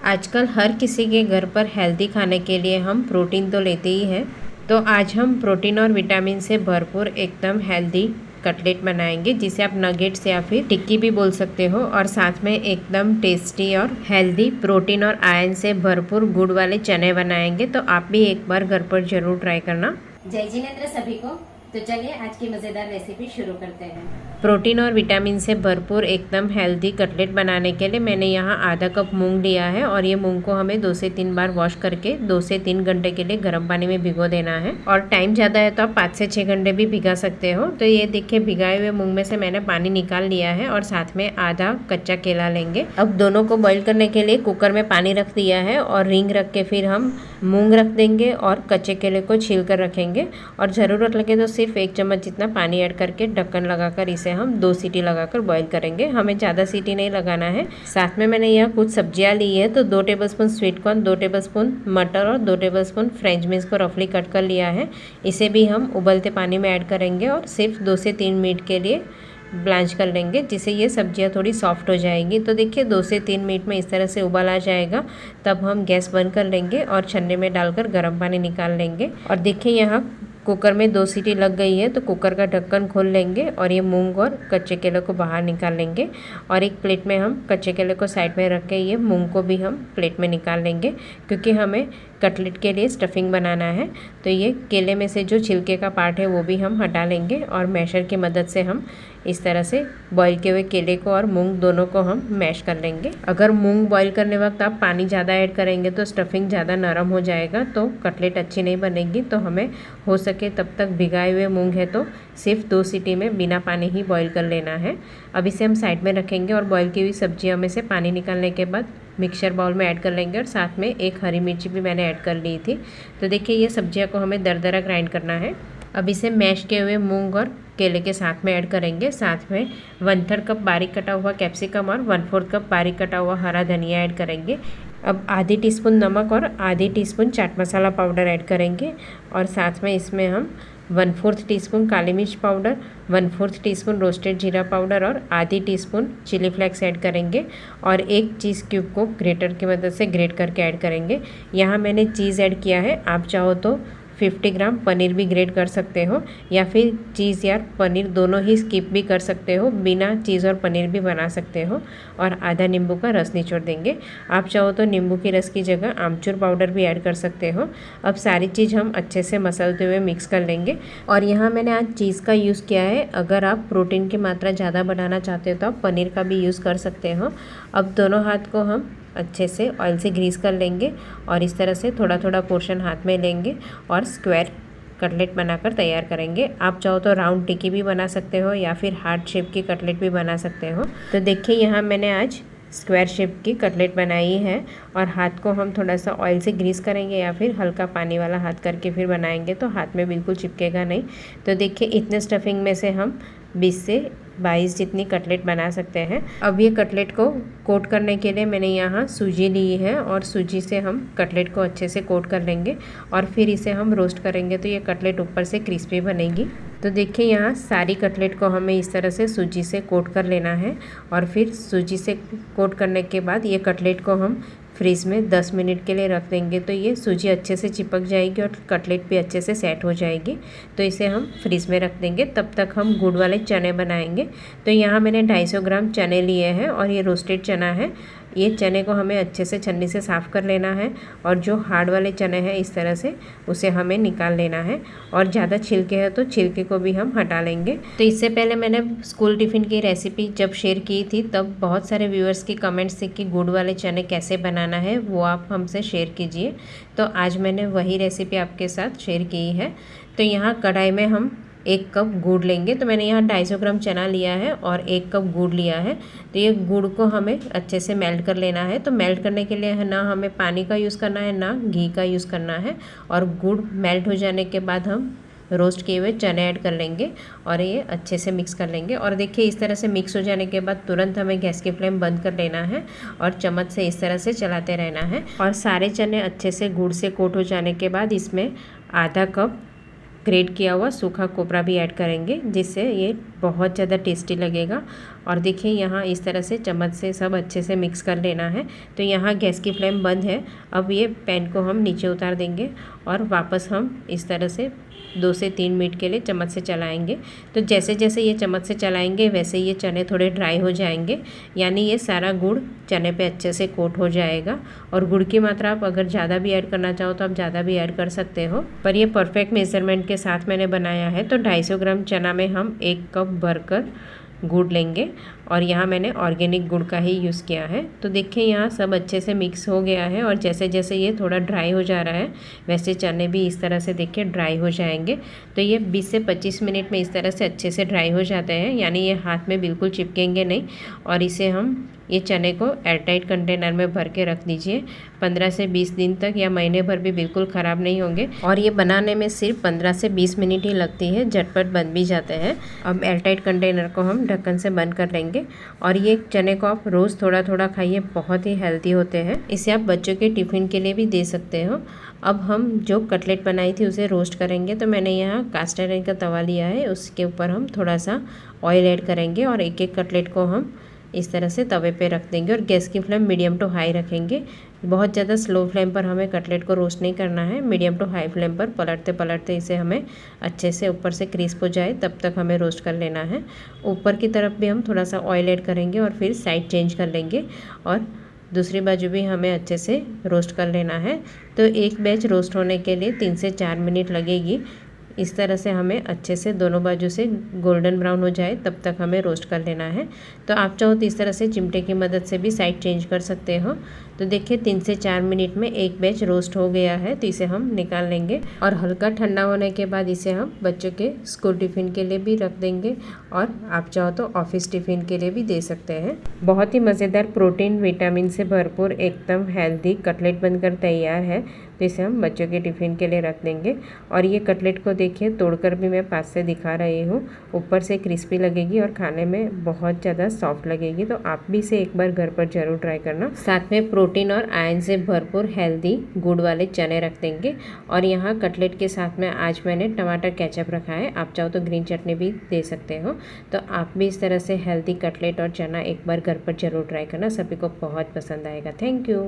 आजकल हर किसी के घर पर हेल्दी खाने के लिए हम प्रोटीन तो लेते ही हैं। तो आज हम प्रोटीन और विटामिन से भरपूर एकदम हेल्दी कटलेट बनाएंगे, जिसे आप नगेट्स या फिर टिक्की भी बोल सकते हो। और साथ में एकदम टेस्टी और हेल्दी प्रोटीन और आयरन से भरपूर गुड़ वाले चने बनाएंगे। तो आप भी एक बार घर पर जरूर ट्राई करना। जय जिनेंद्र सभी को। तो चलिए आज की मज़ेदार रेसिपी शुरू करते हैं। प्रोटीन और विटामिन से भरपूर एकदम हेल्दी कटलेट बनाने के लिए मैंने यहाँ आधा कप मूंग लिया है। और ये मूंग को हमें 2 से 3 बार वॉश करके 2 से 3 घंटे के लिए गर्म पानी में भिगो देना है। और टाइम ज़्यादा है तो आप 5 से 6 घंटे भी भिगा सकते हो। तो ये देखिए, भिगाए हुए मूंग में से मैंने पानी निकाल लिया है और साथ में आधा कच्चा केला लेंगे। अब दोनों को बॉईल करने के लिए कुकर में पानी रख दिया है और रिंग रख के फिर हम मूंग रख देंगे और कच्चे केले को छील कर रखेंगे। और ज़रूरत लगे तो सिर्फ 1 चम्मच जितना पानी ऐड करके ढक्कन लगाकर इसे हम 2 सीटी लगाकर बॉईल करेंगे। हमें ज़्यादा सीटी नहीं लगाना है। साथ में मैंने यहाँ कुछ सब्जियाँ ली है। तो 2 टेबलस्पून स्वीट कॉर्न, 2 टेबलस्पून मटर और 2 टेबलस्पून फ्रेंच बीन्स को रफली कट कर लिया है। इसे भी हम उबलते पानी में ऐड करेंगे और सिर्फ 2 से 3 मिनट के लिए ब्लांच कर लेंगे, जिससे ये सब्जियां थोड़ी सॉफ्ट हो जाएगी। तो देखिए 2 से 3 मिनट में इस तरह से उबाल आ जाएगा। तब हम गैस बंद कर लेंगे और छन्ने में डालकर गर्म पानी निकाल लेंगे। और देखिए यहाँ कुकर में 2 सीटी लग गई है। तो कुकर का ढक्कन खोल लेंगे और ये मूंग और कच्चे केले को बाहर निकाल लेंगे। और एक प्लेट में हम कच्चे केले को साइड में रख के ये मूंग को भी हम प्लेट में निकाल लेंगे, क्योंकि हमें कटलेट के लिए स्टफिंग बनाना है। तो ये केले में से जो छिलके का पार्ट है वो भी हम हटा लेंगे और मैशर की मदद से हम इस तरह से बॉईल किए हुए केले को और मूंग दोनों को हम मैश कर लेंगे। अगर मूंग बॉईल करने वक्त आप पानी ज़्यादा ऐड करेंगे तो स्टफिंग ज़्यादा नरम हो जाएगा, तो कटलेट अच्छी नहीं बनेगी। तो हमें हो सके तब तक भिगाए हुए मूंग है तो सिर्फ 2 सीटी में बिना पानी ही बॉईल कर लेना है। अब इसे हम साइड में रखेंगे और बॉईल की हुई सब्जियों में से पानी निकालने के बाद मिक्सर बाउल में ऐड कर लेंगे। और साथ में 1 हरी मिर्ची भी मैंने ऐड कर ली थी। तो देखिए ये सब्जियों को हमें दरदरा ग्राइंड करना है। अब इसे मैश किए हुए मूंग और केले के साथ में ऐड करेंगे। साथ में 1/3 कप बारीक कटा हुआ कैप्सिकम और 1/4 कप बारीक कटा हुआ हरा धनिया ऐड करेंगे। अब आधी टीस्पून नमक और आधी teaspoon chaat masala powder add करेंगे। और साथ में इसमें हम 1/4 टीस्पून काली मिर्च पाउडर, 1/4 टीस्पून रोस्टेड जीरा पाउडर और आधी टीस्पून चिली फ्लेक्स ऐड करेंगे। और 1 चीज़ क्यूब को ग्रेटर की मदद से ग्रेट करके ऐड करेंगे। यहाँ मैंने चीज़ ऐड किया है। आप चाहो तो 50 ग्राम पनीर भी ग्रेट कर सकते हो, या फिर चीज़ या पनीर दोनों ही स्किप भी कर सकते हो, बिना चीज़ और पनीर भी बना सकते हो। और आधा नींबू का रस निचोड़ देंगे। आप चाहो तो नींबू की रस की जगह आमचूर पाउडर भी ऐड कर सकते हो। अब सारी चीज़ हम अच्छे से मसलते हुए मिक्स कर लेंगे। और यहाँ मैंने आज चीज़ का यूज़ किया है। अगर आप प्रोटीन की मात्रा ज़्यादा बढ़ाना चाहते हो तो आप पनीर का भी यूज़ कर सकते हो। अब दोनों हाथ को हम अच्छे से ऑयल से ग्रीस कर लेंगे और इस तरह से थोड़ा थोड़ा पोर्शन हाथ में लेंगे और स्क्वायर कटलेट बनाकर तैयार करेंगे। आप चाहो तो राउंड टिक्की भी बना सकते हो या फिर हार्ट शेप की कटलेट भी बना सकते हो। तो देखिए यहाँ मैंने आज स्क्वायर शेप की कटलेट बनाई है। और हाथ को हम थोड़ा सा ऑयल से ग्रीस करेंगे या फिर हल्का पानी वाला हाथ करके फिर बनाएंगे, तो हाथ में बिल्कुल चिपकेगा नहीं। तो देखिए इतने स्टफिंग में से हम 20 से 22 जितनी कटलेट बना सकते हैं। अब ये कटलेट को कोट करने के लिए मैंने यहाँ सूजी ली है और सूजी से हम कटलेट को अच्छे से कोट कर लेंगे और फिर इसे हम रोस्ट करेंगे, तो ये कटलेट ऊपर से क्रिस्पी बनेगी। तो देखिए यहाँ सारी कटलेट को हमें इस तरह से सूजी से कोट कर लेना है। और फिर सूजी से कोट करने के बाद ये कटलेट को हम फ्रीज में 10 मिनट के लिए रख देंगे, तो ये सूजी अच्छे से चिपक जाएगी और कटलेट भी अच्छे से सेट हो जाएगी। तो इसे हम फ्रीज में रख देंगे। तब तक हम गुड़ वाले चने बनाएंगे। तो यहाँ मैंने 250 ग्राम चने लिए हैं और ये रोस्टेड चना है। ये चने को हमें अच्छे से छन्नी से साफ़ कर लेना है और जो हार्ड वाले चने हैं इस तरह से उसे हमें निकाल लेना है। और ज़्यादा छिलके हैं तो छिलके को भी हम हटा लेंगे। तो इससे पहले मैंने स्कूल टिफ़िन की रेसिपी जब शेयर की थी तब बहुत सारे व्यूअर्स की कमेंट्स थे कि गुड़ वाले चने कैसे बनाना है, वो आप हमसे शेयर कीजिए। तो आज मैंने वही रेसिपी आपके साथ शेयर की है। तो यहाँ कढ़ाई में हम 1 कप गुड़ लेंगे। तो मैंने यहाँ 250 ग्राम चना लिया है और 1 कप गुड़ लिया है। तो ये गुड़ को हमें अच्छे से मेल्ट कर लेना है। तो मेल्ट करने के लिए है ना हमें पानी का यूज़ करना है ना घी का यूज़ करना है। और गुड़ मेल्ट हो जाने के बाद हम रोस्ट किए हुए चने ऐड कर लेंगे और ये अच्छे से मिक्स कर लेंगे। और देखिए इस तरह से मिक्स हो जाने के बाद तुरंत हमें गैस की फ्लेम बंद कर लेना है और चम्मच से इस तरह से चलाते रहना है। और सारे चने अच्छे से गुड़ से कोट हो जाने के बाद इसमें आधा कप ग्रेट किया हुआ सूखा कोपरा भी ऐड करेंगे, जिससे ये बहुत ज़्यादा टेस्टी लगेगा। और देखिए यहाँ इस तरह से चम्मच से सब अच्छे से मिक्स कर लेना है। तो यहाँ गैस की फ्लेम बंद है। अब ये पैन को हम नीचे उतार देंगे और वापस हम इस तरह से 2 से 3 मिनट के लिए चम्मच से चलाएंगे। तो जैसे जैसे ये चम्मच से चलाएंगे वैसे ये चने थोड़े ड्राई हो जाएंगे, यानी ये सारा गुड़ चने पे अच्छे से कोट हो जाएगा। और गुड़ की मात्रा आप अगर ज़्यादा भी ऐड करना चाहो तो आप ज़्यादा भी ऐड कर सकते हो, पर ये परफेक्ट मेजरमेंट के साथ मैंने बनाया है। तो 250 ग्राम चना में हम 1 कप भरकर गुड़ लेंगे और यहाँ मैंने ऑर्गेनिक गुड़ का ही यूज़ किया है। तो देखिए यहाँ सब अच्छे से मिक्स हो गया है और जैसे जैसे ये थोड़ा ड्राई हो जा रहा है वैसे चने भी इस तरह से देखिए ड्राई हो जाएंगे। तो ये 20 से 25 मिनट में इस तरह से अच्छे से ड्राई हो जाते हैं, यानी ये हाथ में बिल्कुल चिपकेंगे नहीं। और इसे हम ये चने को एयरटाइट कंटेनर में भर के रख दीजिए। 15 से 20 दिन तक या महीने भर भी बिल्कुल ख़राब नहीं होंगे। और ये बनाने में सिर्फ 15 से 20 मिनट ही लगती है, झटपट बन भी जाते हैं। अब एयरटाइट कंटेनर को हम ढक्कन से बंद कर लेंगे। और ये चने को आप रोज़ थोड़ा थोड़ा खाइए, बहुत ही हेल्दी होते हैं। इसे आप बच्चों के टिफ़िन के लिए भी दे सकते हो। अब हम जो कटलेट बनाई थी उसे रोस्ट करेंगे। तो मैंने यहाँ कास्ट आयरन का तवा लिया है, उसके ऊपर हम थोड़ा सा ऑयल ऐड करेंगे और एक एक कटलेट को हम इस तरह से तवे पे रख देंगे और गैस की फ्लेम मीडियम टू हाई रखेंगे। बहुत ज़्यादा स्लो फ्लेम पर हमें कटलेट को रोस्ट नहीं करना है, मीडियम टू हाई फ्लेम पर पलटते पलटते इसे हमें अच्छे से ऊपर से क्रिस्प हो जाए तब तक हमें रोस्ट कर लेना है। ऊपर की तरफ भी हम थोड़ा सा ऑयल ऐड करेंगे और फिर साइड चेंज कर लेंगे और दूसरी बाजू भी हमें अच्छे से रोस्ट कर लेना है। तो एक बैच रोस्ट होने के लिए 3 से 4 मिनट लगेगी। इस तरह से हमें अच्छे से दोनों बाजू से गोल्डन ब्राउन हो जाए तब तक हमें रोस्ट कर लेना है। तो आप चाहो तो इस तरह से चिमटे की मदद से भी साइड चेंज कर सकते हो। तो देखिए 3 से 4 मिनट में एक बैच रोस्ट हो गया है, तो इसे हम निकाल लेंगे और हल्का ठंडा होने के बाद इसे हम बच्चों के स्कूल टिफ़िन के लिए भी रख देंगे और आप चाहो तो ऑफिस टिफ़िन के लिए भी दे सकते हैं। बहुत ही मज़ेदार प्रोटीन विटामिन से भरपूर एकदम हेल्दी कटलेट बनकर तैयार है। तो इसे हम बच्चों के टिफ़िन के लिए रख देंगे। और ये कटलेट को देखिए तोड़कर भी मैं पास से दिखा रही हूँ, ऊपर से क्रिस्पी लगेगी और खाने में बहुत ज़्यादा सॉफ्ट लगेगी। तो आप भी इसे एक बार घर पर ज़रूर ट्राई करना। साथ में प्रोटीन और आयरन से भरपूर हेल्दी गुड़ वाले चने रख देंगे। और यहाँ कटलेट के साथ में आज मैंने टमाटर केचप रखा है, आप चाहो तो ग्रीन चटनी भी दे सकते हो। तो आप भी इस तरह से हेल्दी कटलेट और चना एक बार घर पर ज़रूर ट्राई करना, सभी को बहुत पसंद आएगा। Thank you.